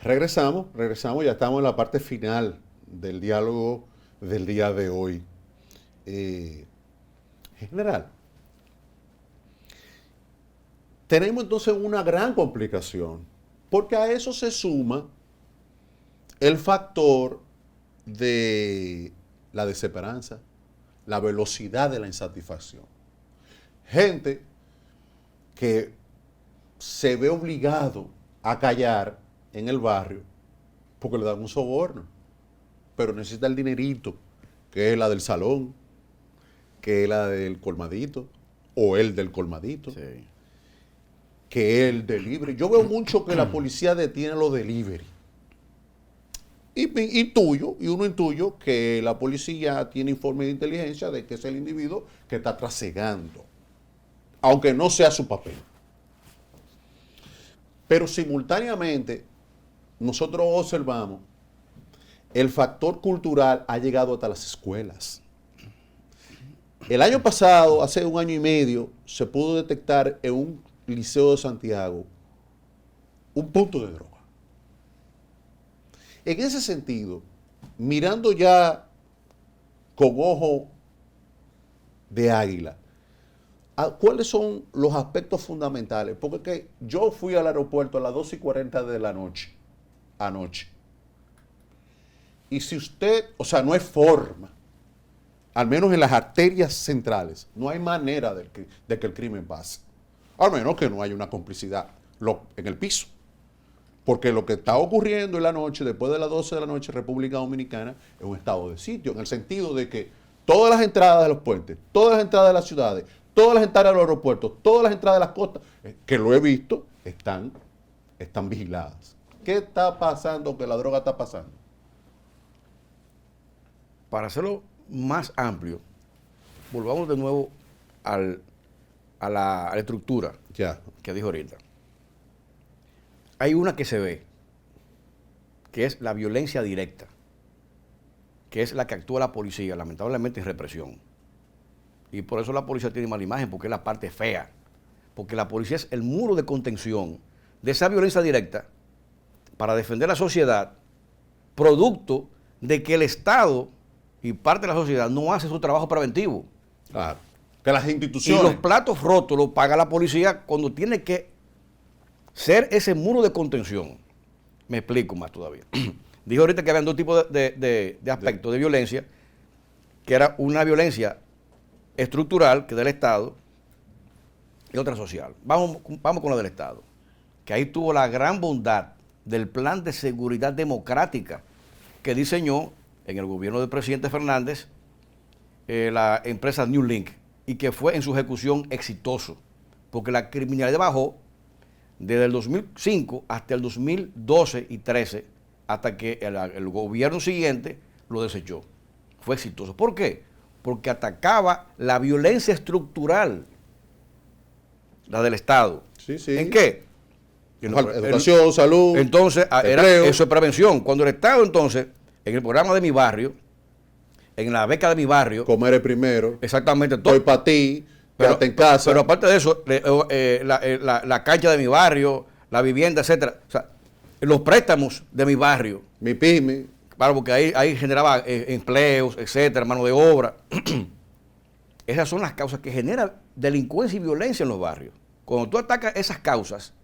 Regresamos, ya estamos en la parte final del diálogo del día de hoy. General, tenemos entonces una gran complicación, porque a eso se suma el factor de la desesperanza, la velocidad de la insatisfacción. Gente que se ve obligado a callar en el barrio porque le dan un soborno, pero necesita el dinerito, que es la del salón, que es la del colmadito, o el del colmadito, sí, que es el delivery. Yo veo mucho que la policía detiene los delivery. Y uno intuyo que la policía tiene informe de inteligencia de que es el individuo que está trasegando, aunque no sea su papel. Pero simultáneamente, nosotros observamos, el factor cultural ha llegado hasta las escuelas. El año pasado, hace un año y medio, se pudo detectar en un liceo de Santiago un punto de droga. En ese sentido, mirando ya con ojo de águila, ¿cuáles son los aspectos fundamentales? Porque yo fui al aeropuerto a las 2:40 de la noche, anoche. Y si usted, o sea, no hay forma, al menos en las arterias centrales, no hay manera de que el crimen pase. Al menos que no haya una complicidad en el piso. Porque lo que está ocurriendo en la noche, después de las 12 de la noche, en República Dominicana, es un estado de sitio, en el sentido de que todas las entradas de los puentes, todas las entradas de las ciudades, todas las entradas de los aeropuertos, todas las entradas de las costas, que lo he visto, están vigiladas. ¿Qué está pasando? ¿Qué la droga está pasando? Para hacerlo más amplio, volvamos de nuevo a la estructura que dijo ahorita. Hay una que se ve, que es la violencia directa, que es la que actúa la policía, lamentablemente en represión. Y por eso la policía tiene mala imagen, porque es la parte fea. Porque la policía es el muro de contención de esa violencia directa para defender la sociedad, producto de que el Estado y parte de la sociedad no hace su trabajo preventivo. Claro. Que las instituciones... Y los platos rotos los paga la policía cuando tiene que ser ese muro de contención. Me explico más todavía. Dijo ahorita que habían dos tipos de aspectos de violencia, que era una violencia estructural, que es del Estado, y otra social. Vamos con la del Estado, que ahí tuvo la gran bondad del plan de seguridad democrática que diseñó en el gobierno del presidente Fernández la empresa New Link, y que fue en su ejecución exitoso, porque la criminalidad bajó desde el 2005 hasta el 2012 y 13, hasta que el gobierno siguiente lo desechó. Fue exitoso. ¿Por qué? Porque atacaba la violencia estructural, la del Estado. Sí, sí. ¿En qué? Educación, salud, entonces, eso es prevención. Cuando el Estado, entonces, en el programa de mi barrio, en la beca de mi barrio... Comer el primero. Exactamente. Estoy para ti, quédate en casa. Pero aparte de eso, la cancha de mi barrio, la vivienda, etcétera. O sea, los préstamos de mi barrio. Mi pyme. Claro, porque ahí generaba empleos, etcétera, mano de obra. Esas son las causas que generan delincuencia y violencia en los barrios. Cuando tú atacas esas causas,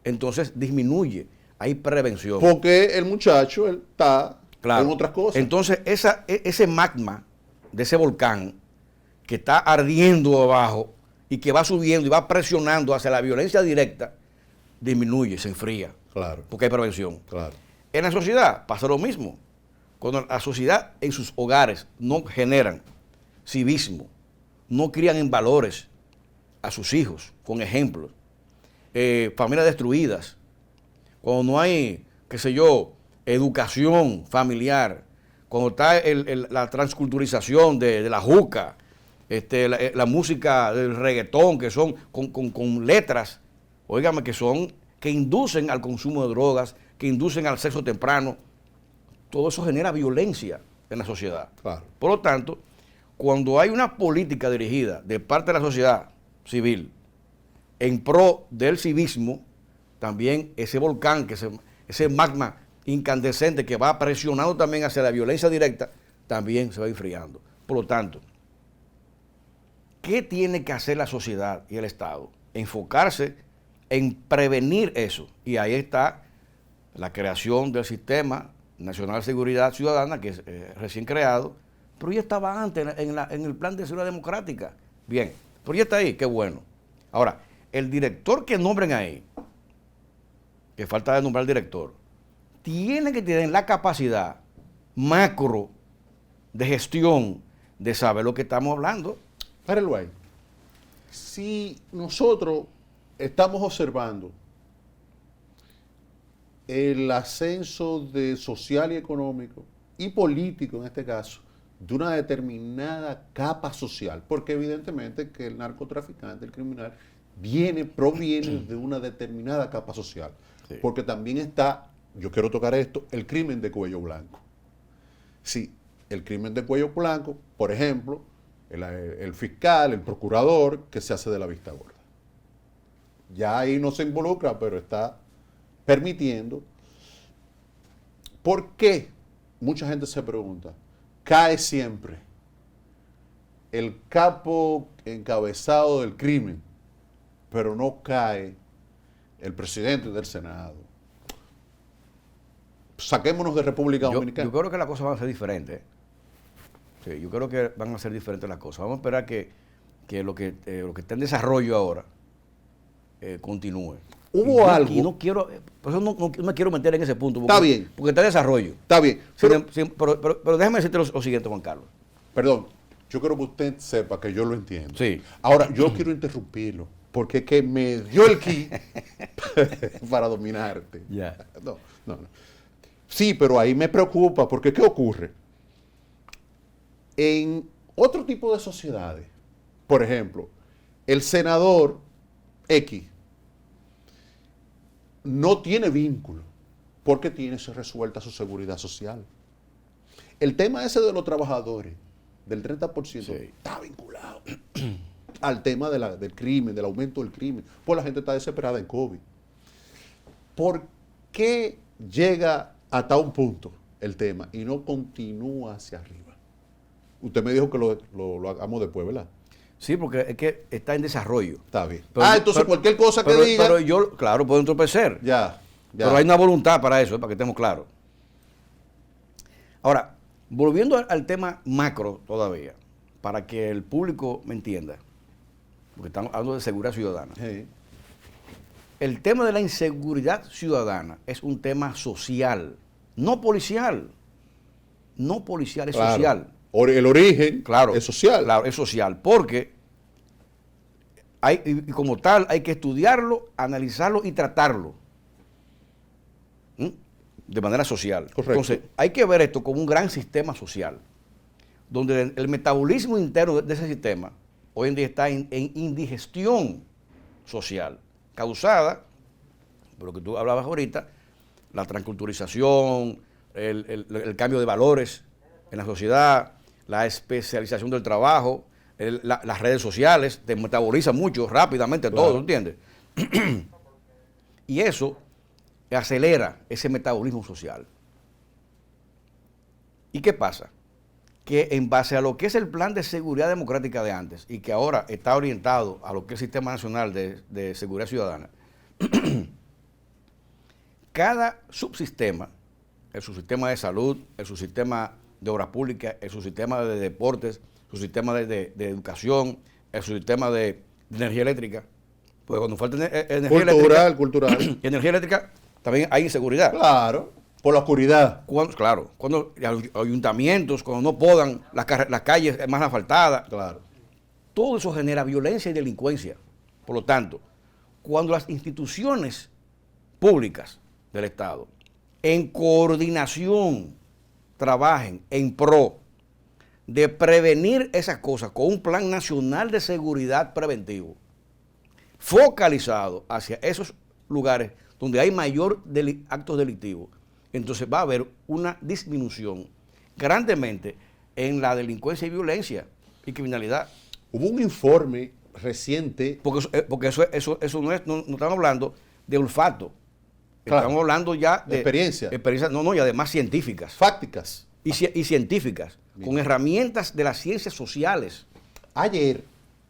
entonces disminuye, hay prevención. Porque el muchacho él está en otras cosas. Entonces ese magma de ese volcán que está ardiendo abajo y que va subiendo y va presionando hacia la violencia directa, disminuye, se enfría. Claro. Porque hay prevención. Claro. En la sociedad pasa lo mismo. Cuando la sociedad en sus hogares no generan civismo, no crían en valores a sus hijos, con ejemplos, familias destruidas, cuando no hay, qué sé yo, educación familiar, cuando está la transculturización de la juca, la música del reggaetón, que son con letras, óigame, que inducen al consumo de drogas, que inducen al sexo temprano, todo eso genera violencia en la sociedad. Claro. Por lo tanto, cuando hay una política dirigida de parte de la sociedad civil en pro del civismo, también ese volcán, ese magma incandescente que va presionando también hacia la violencia directa, también se va enfriando. Por lo tanto, ¿qué tiene que hacer la sociedad y el Estado? Enfocarse en prevenir eso. Y ahí está la creación del Sistema Nacional de Seguridad Ciudadana, que es recién creado, pero ya estaba antes en el Plan de Seguridad Democrática. Bien, pero ya está ahí, qué bueno. Ahora, el director que nombren ahí, que falta de nombrar al director, tiene que tener la capacidad macro de gestión de saber lo que estamos hablando. Páralo ahí. Si nosotros estamos observando el ascenso de social y económico y político, en este caso, de una determinada capa social, porque evidentemente que el narcotraficante, el criminal, proviene de una determinada capa social, Sí. porque también está, yo quiero tocar esto, el crimen de cuello blanco. Sí, el crimen de cuello blanco, por ejemplo, el fiscal, el procurador, que se hace de la vista gorda. Ya ahí no se involucra, pero está permitiendo. ¿Por qué? Mucha gente se pregunta. Cae siempre el capo encabezado del crimen, pero no cae el presidente del Senado. Saquémonos de República Dominicana. Yo creo que las cosas van a ser diferentes. Sí, yo creo que van a ser diferentes las cosas. Vamos a esperar que lo que está en desarrollo ahora continúe. Hubo algo. Y no quiero, por eso no me quiero meter en ese punto. Porque, Está bien. Porque está en desarrollo. Está bien. Pero déjame decirte lo siguiente, Juan Carlos. Perdón, yo quiero que usted sepa que yo lo entiendo. Sí. Ahora, yo quiero interrumpirlo, porque es que me dio el ki para dominarte. Ya. No. Sí, pero ahí me preocupa, porque ¿qué ocurre? En otro tipo de sociedades, por ejemplo, el senador X no tiene vínculo, porque tiene resuelta su seguridad social. El tema ese de los trabajadores, del 30%, Sí. está vinculado al tema del crimen, del aumento del crimen. Pues la gente está desesperada en COVID. ¿Por qué llega hasta un punto el tema y no continúa hacia arriba? Usted me dijo que lo hagamos después, ¿verdad? Sí, porque es que está en desarrollo. Está bien. Pero- Entonces pero- cualquier cosa que diga... Pero yo, claro, puedo entorpecer. ya. Pero hay una voluntad para eso, para que estemos claros. Ahora, volviendo al tema macro todavía, para que el público me entienda, porque estamos hablando de seguridad ciudadana. Sí. El tema de la inseguridad ciudadana es un tema social, no policial. No policial, es Claro. social. El origen Claro, es social. Claro, es social, porque y como tal hay que estudiarlo, analizarlo y tratarlo. ¿Mm? De manera social. Correcto. Entonces, hay que ver esto como un gran sistema social, donde el metabolismo interno de ese sistema hoy en día está en indigestión social, causada, por lo que tú hablabas ahorita, la transculturización, el cambio de valores en la sociedad, la especialización del trabajo, las redes sociales, te metabolizan mucho, rápidamente, Claro. todo, ¿entiendes? Y eso acelera ese metabolismo social. ¿Y qué pasa? Que en base a lo que es el plan de seguridad democrática de antes y que ahora está orientado a lo que es el Sistema Nacional de Seguridad Ciudadana, cada subsistema, el subsistema de salud, el subsistema de obras públicas, el subsistema de deportes, el subsistema de educación, el subsistema de energía eléctrica, pues cuando falta Cultural. energía eléctrica, también hay inseguridad. Claro. Por la oscuridad. Cuando ayuntamientos, cuando no podan las calles más asfaltadas, Claro. todo eso genera violencia y delincuencia. Por lo tanto, cuando las instituciones públicas del Estado, en coordinación, trabajen en pro de prevenir esas cosas con un plan nacional de seguridad preventivo, focalizado hacia esos lugares donde hay mayor actos delictivos, entonces va a haber una disminución grandemente en la delincuencia y violencia y criminalidad. Hubo un informe reciente. Porque eso no estamos hablando de olfato. Claro. Estamos hablando ya de experiencia. No, y además científicas. Fácticas. Y científicas, Bien. con herramientas de las ciencias sociales, Ayer.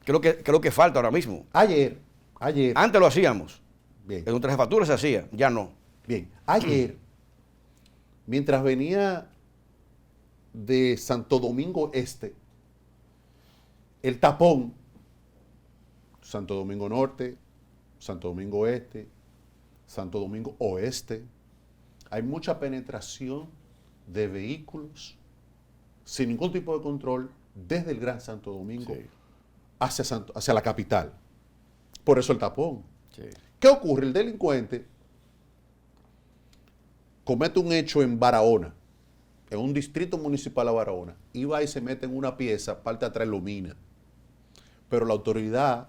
que es lo que falta ahora mismo. Ayer. Antes lo hacíamos. Bien. En nuestras jefaturas se hacía, ya no. Bien. Ayer, mientras venía de Santo Domingo Este, el tapón, Santo Domingo Norte, Santo Domingo Este, Santo Domingo Oeste, hay mucha penetración de vehículos sin ningún tipo de control desde el Gran Santo Domingo Sí. hacia la capital. Por eso el tapón. Sí. ¿Qué ocurre? El delincuente comete un hecho en Barahona, en un distrito municipal de Barahona, y va y se mete en una pieza, parte atrás lo mina. Pero la autoridad,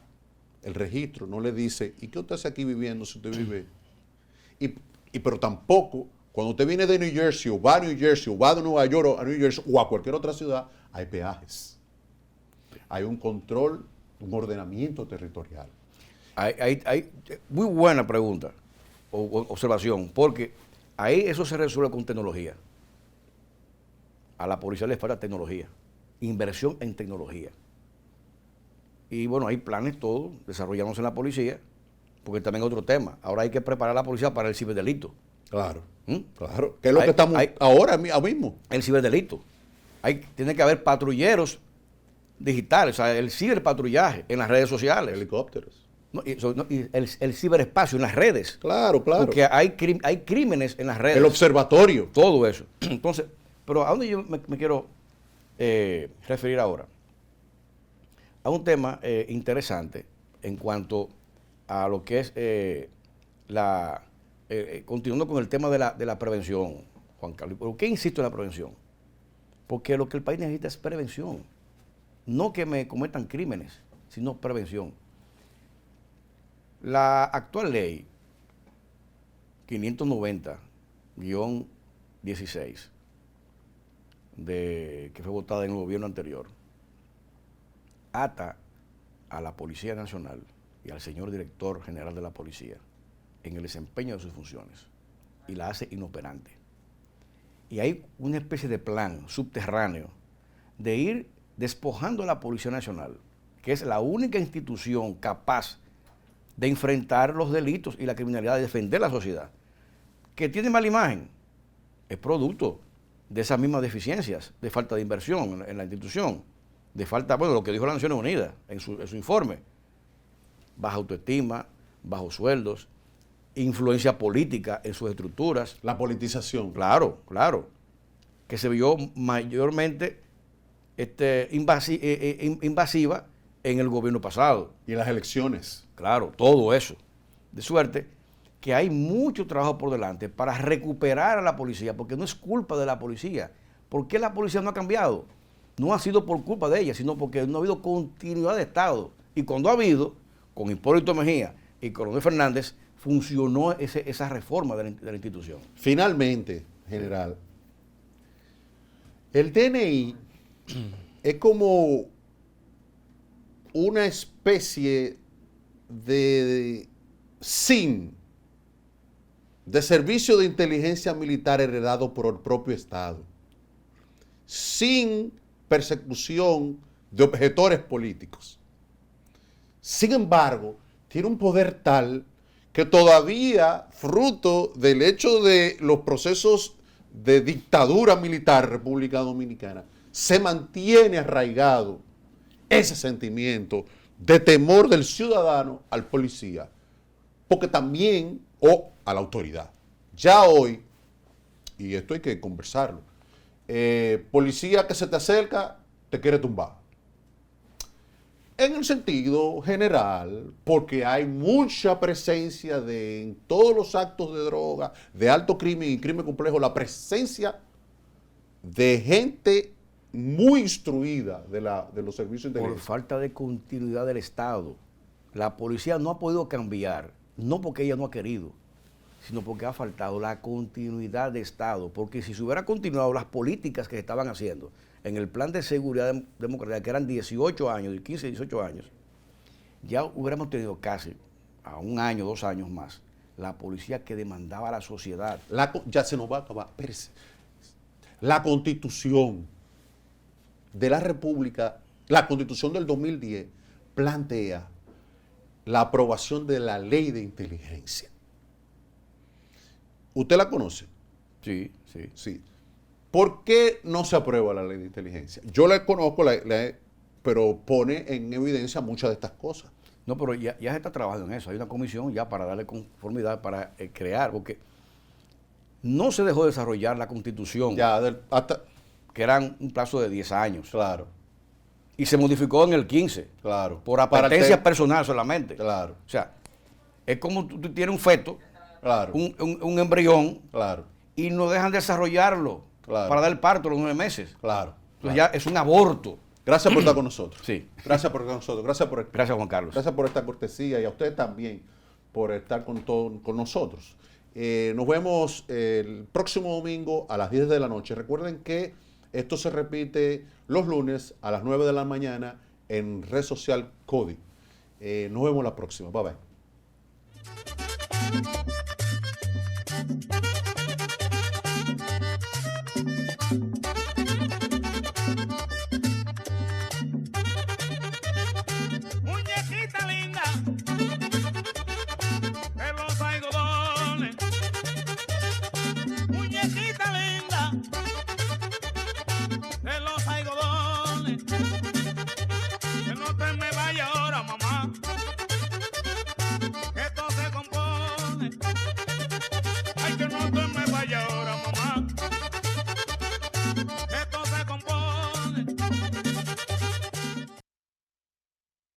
el registro, no le dice, ¿y qué usted hace aquí viviendo si usted vive? Pero tampoco, cuando usted viene de New Jersey, o va a New Jersey, o va de Nueva York a New Jersey, o a cualquier otra ciudad, hay peajes. Hay un control, un ordenamiento territorial. Hay muy buena pregunta o observación, porque ahí eso se resuelve con tecnología. A la policía le falta tecnología, inversión en tecnología. Y bueno, hay planes todos desarrollados en la policía, porque también es otro tema. Ahora hay que preparar a la policía para el ciberdelito. Claro, ¿Mm? claro. Que es lo que estamos ahora mismo. El ciberdelito. Tiene que haber patrulleros digitales, o sea, el ciberpatrullaje en las redes sociales. Helicópteros. Y el ciberespacio en las redes. Claro, claro. Porque hay crímenes en las redes. El observatorio. Todo eso. Entonces, pero ¿a dónde yo me quiero referir ahora? A un tema interesante en cuanto a lo que es continuando con el tema de la prevención, Juan Carlos. ¿Por qué insisto en la prevención? Porque lo que el país necesita es prevención. No que me cometan crímenes, sino prevención. La actual ley 590-16 que fue votada en el gobierno anterior ata a la Policía Nacional y al señor director general de la policía en el desempeño de sus funciones y la hace inoperante. Y hay una especie de plan subterráneo de ir despojando a la Policía Nacional, que es la única institución capaz de enfrentar los delitos y la criminalidad, de defender la sociedad, que tiene mala imagen, es producto de esas mismas deficiencias, de falta de inversión en la institución, de falta, bueno, lo que dijo las Naciones Unidas en su informe, baja autoestima, bajos sueldos, influencia política en sus estructuras. La politización. Claro, que se vio mayormente invasiva en el gobierno pasado. Y en las elecciones. Claro, todo eso. De suerte que hay mucho trabajo por delante para recuperar a la policía, porque no es culpa de la policía. ¿Por qué la policía no ha cambiado? No ha sido por culpa de ella, sino porque no ha habido continuidad de Estado. Y cuando ha habido, con Hipólito Mejía y Coronel Fernández, funcionó esa reforma de la institución. Finalmente, general, el DNI es como una especie de SIM, de servicio de inteligencia militar heredado por el propio Estado, sin persecución de objetores políticos. Sin embargo, tiene un poder tal que todavía, fruto del hecho de los procesos de dictadura militar en República Dominicana, se mantiene arraigado ese sentimiento de temor del ciudadano al policía, porque también, o a la autoridad. Ya hoy, y esto hay que conversarlo, policía que se te acerca, te quiere tumbar. En el sentido general, porque hay mucha presencia en todos los actos de droga, de alto crimen y crimen complejo, la presencia de gente muy instruida de los servicios de Por inteligencia. falta de continuidad del Estado. La policía no ha podido cambiar, no porque ella no ha querido, sino porque ha faltado la continuidad de Estado. Porque si se hubiera continuado las políticas que se estaban haciendo en el plan de seguridad democrática, que eran 18 años, de 15 a 18 años, ya hubiéramos tenido casi a un año, 2 años más, la policía que demandaba a la sociedad. Ya se nos va a acabar. Espérese. La Constitución de la República, la Constitución del 2010, plantea la aprobación de la ley de inteligencia. ¿Usted la conoce? Sí, sí. Sí. ¿Por qué no se aprueba la ley de inteligencia? Yo la conozco, pero pone en evidencia muchas de estas cosas. No, pero ya se está trabajando en eso. Hay una comisión ya para darle conformidad, para crear, porque no se dejó desarrollar la Constitución, que eran un plazo de 10 años. Claro. Y se modificó en el 15. Claro. Por apetencia personal solamente. Claro. O sea, es como tú tienes un feto, claro, un embrión, claro, y no dejan desarrollarlo para dar el parto a los 9 meses. Claro. Entonces ya es un aborto. Gracias por estar con nosotros. Sí. Gracias por estar con nosotros. Gracias, Juan Carlos. Gracias por esta cortesía y a ustedes también por estar con nosotros. Nos vemos el próximo domingo a las 10 de la noche. Recuerden que esto se repite los lunes a las 9 de la mañana en red social Cody. Nos vemos la próxima. Bye bye.